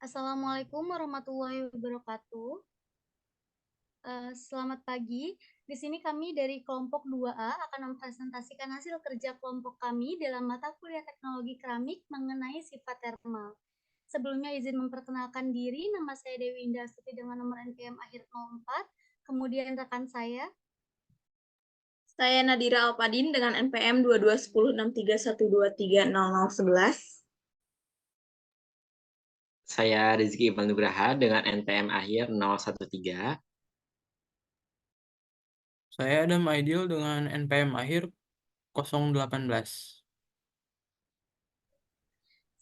Assalamualaikum warahmatullahi wabarakatuh. Selamat pagi. Di sini kami dari kelompok 2A akan mempresentasikan hasil kerja kelompok kami dalam mata kuliah teknologi keramik mengenai sifat termal. Sebelumnya izin memperkenalkan diri, nama saya Dewi Indah Astuti dengan nomor NPM akhir 04. Kemudian rekan saya. Saya Nadira Alpadin dengan NPM 221063123011. Saya Rizky Iqbal Nugraha dengan NPM akhir 013. Saya Adam Aidil dengan NPM akhir 018.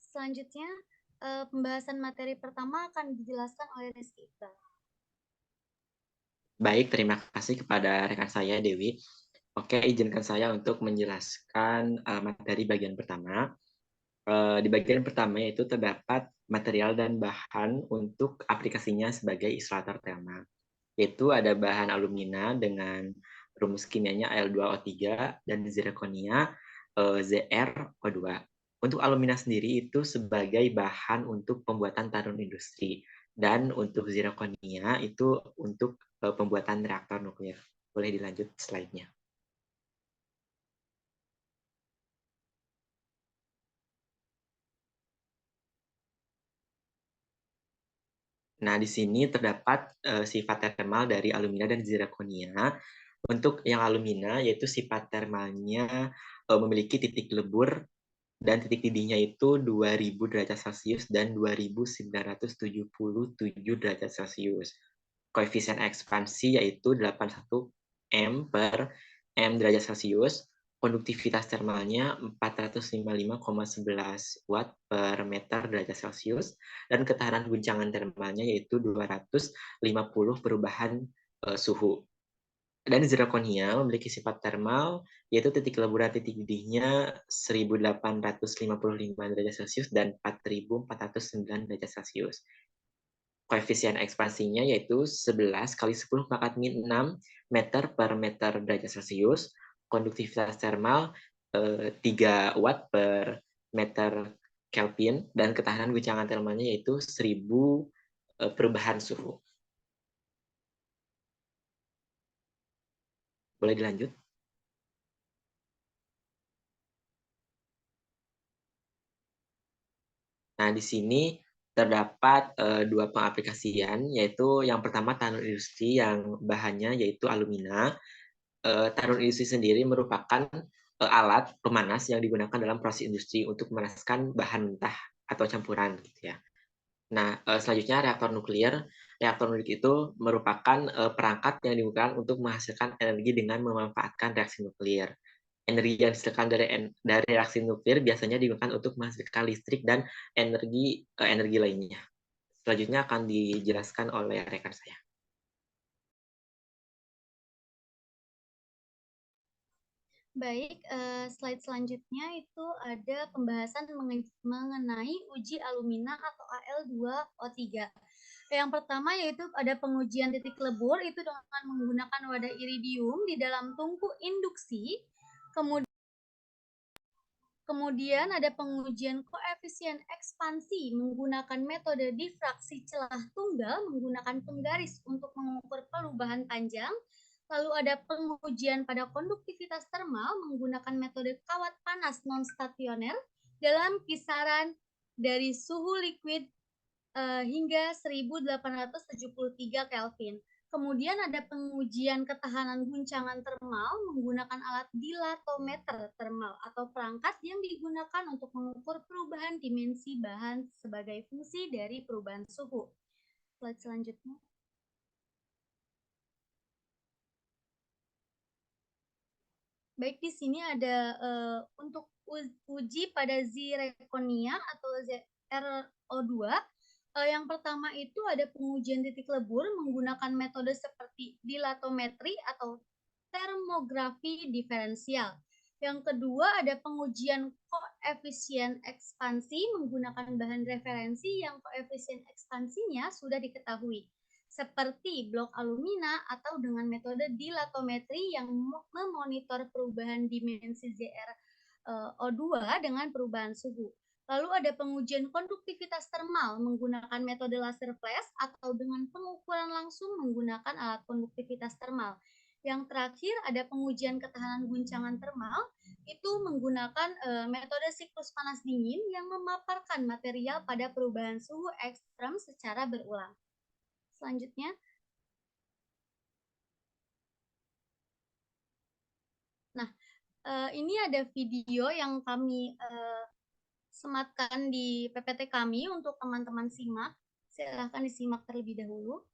Selanjutnya, pembahasan materi pertama akan dijelaskan oleh Rizky Iqbal. Baik, terima kasih kepada rekan saya Dewi. Oke, izinkan saya untuk menjelaskan materi bagian pertama. Di bagian pertama yaitu terdapat material dan bahan untuk aplikasinya sebagai insulator thermal. Yaitu ada bahan alumina dengan rumus kimianya Al2O3 dan zirconia ZrO2. Untuk alumina sendiri itu sebagai bahan untuk pembuatan tarung industri, dan untuk zirconia itu untuk pembuatan reaktor nuklir. Boleh dilanjut slide-nya. Nah, di sini terdapat sifat termal dari alumina dan zirconia. Untuk yang alumina, yaitu sifat termalnya memiliki titik lebur dan titik didihnya itu 2000 derajat Celcius dan 2977 derajat Celcius. Koefisien ekspansi yaitu 81 M per M derajat Celcius. Konduktivitas termalnya 455,11 watt per meter derajat Celcius, dan ketahanan guncangan termalnya yaitu 250 perubahan suhu. Dan zirconia memiliki sifat termal, yaitu titik lebur dan titik didihnya 1855 derajat Celcius dan 4409 derajat Celcius. Koefisien ekspansinya yaitu 11 kali 10 pangkat min 6 meter per meter derajat Celcius. Konduktivitas termal 3 watt per meter Kelvin, dan ketahanan guncangan termalnya yaitu 1000 perubahan suhu. Boleh dilanjut? Nah, di sini terdapat dua pengaplikasian, yaitu yang pertama tanur industri yang bahannya yaitu alumina. Tanur industri sendiri merupakan alat pemanas yang digunakan dalam proses industri untuk memanaskan bahan mentah atau campuran, gitu ya. Nah, selanjutnya reaktor nuklir. Reaktor nuklir itu merupakan perangkat yang digunakan untuk menghasilkan energi dengan memanfaatkan reaksi nuklir. Energi yang dihasilkan dari reaksi nuklir biasanya digunakan untuk menghasilkan listrik dan energi lainnya. Selanjutnya akan dijelaskan oleh rekan saya. Baik, slide selanjutnya itu ada pembahasan mengenai uji alumina atau Al2O3. Yang pertama yaitu ada pengujian titik lebur itu dengan menggunakan wadah iridium di dalam tungku induksi. Kemudian ada pengujian koefisien ekspansi menggunakan metode difraksi celah tunggal menggunakan penggaris untuk mengukur perubahan panjang. Lalu ada pengujian pada konduktivitas termal menggunakan metode kawat panas non-stasioner dalam kisaran dari suhu liquid hingga 1873 Kelvin. Kemudian ada pengujian ketahanan guncangan termal menggunakan alat dilatometer termal atau perangkat yang digunakan untuk mengukur perubahan dimensi bahan sebagai fungsi dari perubahan suhu. Slide selanjutnya. Baik, di sini ada untuk uji pada zirconia atau ZrO2. Yang pertama itu ada pengujian titik lebur menggunakan metode seperti dilatometri atau termografi diferensial. Yang kedua ada pengujian koefisien ekspansi menggunakan bahan referensi yang koefisien ekspansinya sudah diketahui, seperti blok alumina atau dengan metode dilatometri yang memonitor perubahan dimensi ZrO2 dengan perubahan suhu. Lalu ada pengujian konduktivitas termal menggunakan metode laser flash atau dengan pengukuran langsung menggunakan alat konduktivitas termal. Yang terakhir ada pengujian ketahanan guncangan termal, itu menggunakan metode siklus panas dingin yang memaparkan material pada perubahan suhu ekstrem secara berulang. Selanjutnya, nah ini ada video yang kami sematkan di PPT kami untuk teman-teman simak. Silahkan disimak terlebih dahulu.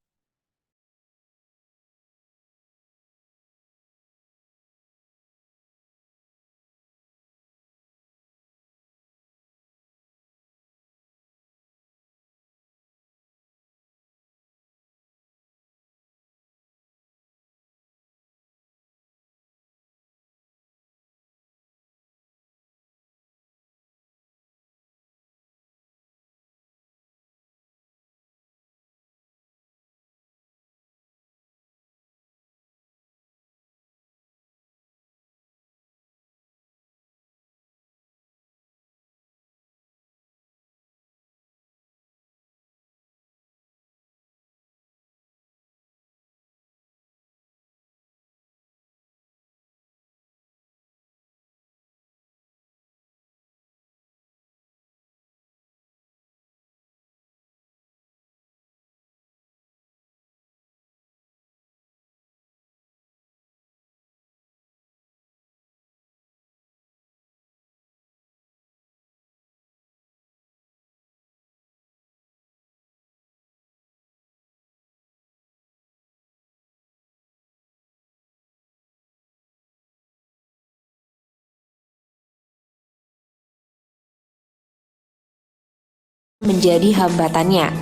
Menjadi hambatannya,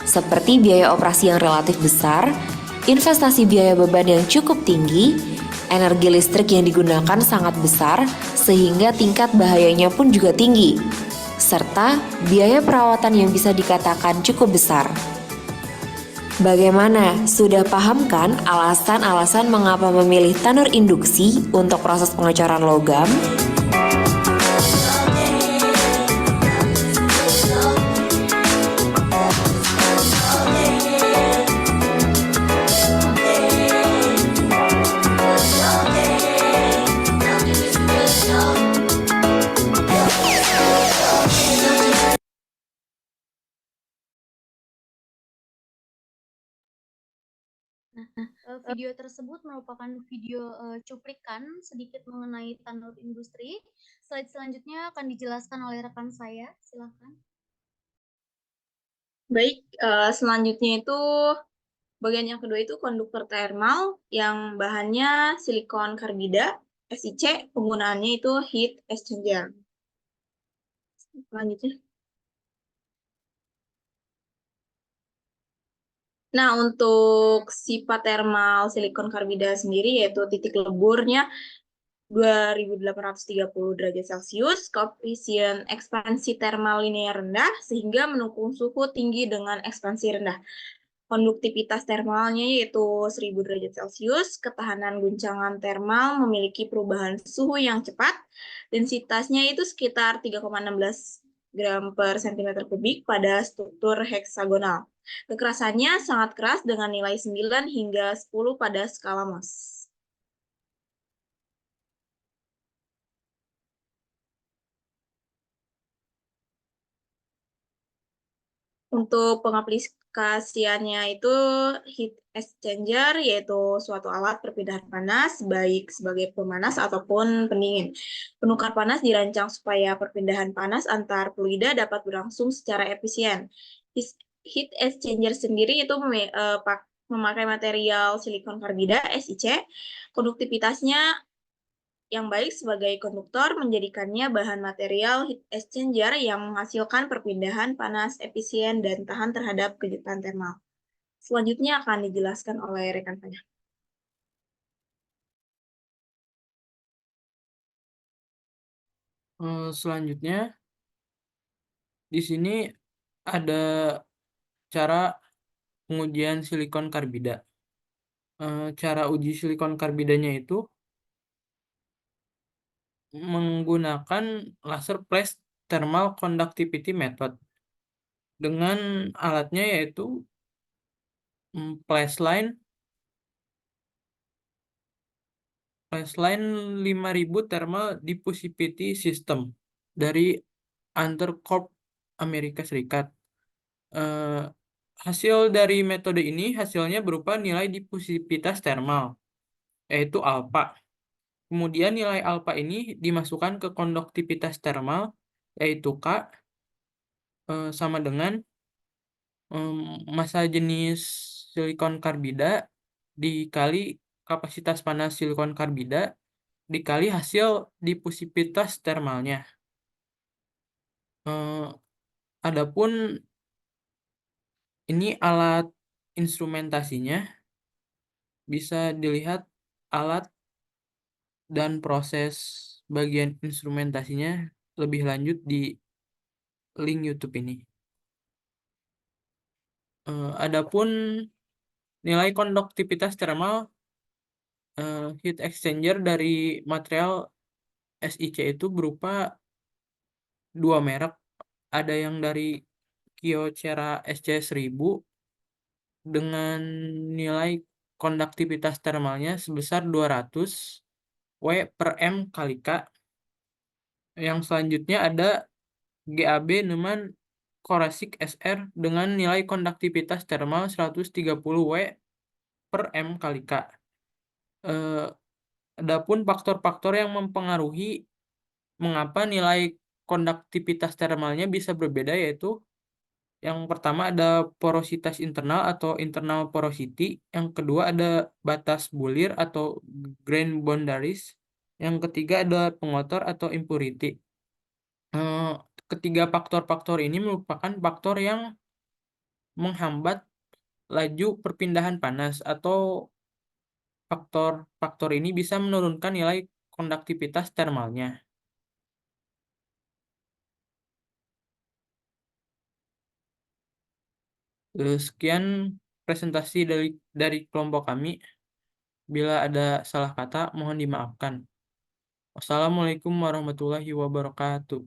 seperti biaya operasi yang relatif besar, investasi biaya beban yang cukup tinggi, energi listrik yang digunakan sangat besar sehingga tingkat bahayanya pun juga tinggi, serta biaya perawatan yang bisa dikatakan cukup besar. Bagaimana? Sudah paham kan alasan-alasan mengapa memilih tanur induksi untuk proses pengecoran logam? Video tersebut merupakan video cuplikan sedikit mengenai tanur industri. Slide selanjutnya akan dijelaskan oleh rekan saya. Silakan. Baik, selanjutnya itu bagian yang kedua itu konduktor thermal yang bahannya silikon karbida, SiC, penggunaannya itu heat exchanger. Selanjutnya. Nah, untuk sifat thermal silikon karbida sendiri yaitu titik leburnya 2830 derajat Celcius, koefisien ekspansi termal linear rendah sehingga mendukung suhu tinggi dengan ekspansi rendah. Konduktivitas termalnya yaitu 1000 derajat Celcius, ketahanan guncangan termal memiliki perubahan suhu yang cepat, densitasnya itu sekitar 3,16 gram per cm kubik pada struktur heksagonal. Kekerasannya sangat keras dengan nilai 9 hingga 10 pada skala Mohs. Untuk pengaplikasiannya itu heat exchanger yaitu suatu alat perpindahan panas baik sebagai pemanas ataupun pendingin. Penukar panas dirancang supaya perpindahan panas antar fluida dapat berlangsung secara efisien. Heat exchanger sendiri itu memakai material silikon karbida SiC. Konduktivitasnya yang baik sebagai konduktor menjadikannya bahan material heat exchanger yang menghasilkan perpindahan panas efisien dan tahan terhadap kejutan termal. Selanjutnya akan dijelaskan oleh rekan saya. Selanjutnya, di sini ada cara pengujian silikon karbida. Cara uji silikon karbidanya itu menggunakan laser flash thermal conductivity method dengan alatnya yaitu flash line 5000 thermal diffusivity system dari Undercorp Amerika Serikat. Hasil dari metode ini hasilnya berupa nilai difusivitas thermal, yaitu alfa. Kemudian nilai alfa ini dimasukkan ke konduktivitas thermal, yaitu K, sama dengan massa jenis silikon karbida dikali kapasitas panas silikon karbida dikali hasil difusivitas thermalnya. Adapun ini alat instrumentasinya, bisa dilihat alat dan proses bagian instrumentasinya lebih lanjut di link YouTube ini. Adapun nilai konduktivitas thermal heat exchanger dari material SiC itu berupa dua merek. Ada yang dari Kyocera SC1000 dengan nilai konduktivitas thermalnya sebesar 200 W per M kali K. Yang selanjutnya ada GAB Neumann Korasik SR dengan nilai konduktivitas thermal 130 W per M kali K. Adapun faktor-faktor yang mempengaruhi mengapa nilai konduktivitas thermalnya bisa berbeda, yaitu yang pertama ada porositas internal atau internal porosity, yang kedua ada batas bulir atau grain boundaries, yang ketiga ada pengotor atau impurity. Ketiga faktor-faktor ini merupakan faktor yang menghambat laju perpindahan panas, atau faktor-faktor ini bisa menurunkan nilai konduktivitas thermalnya. Sekian presentasi dari kelompok kami. Bila ada salah kata, mohon dimaafkan. Wassalamualaikum warahmatullahi wabarakatuh.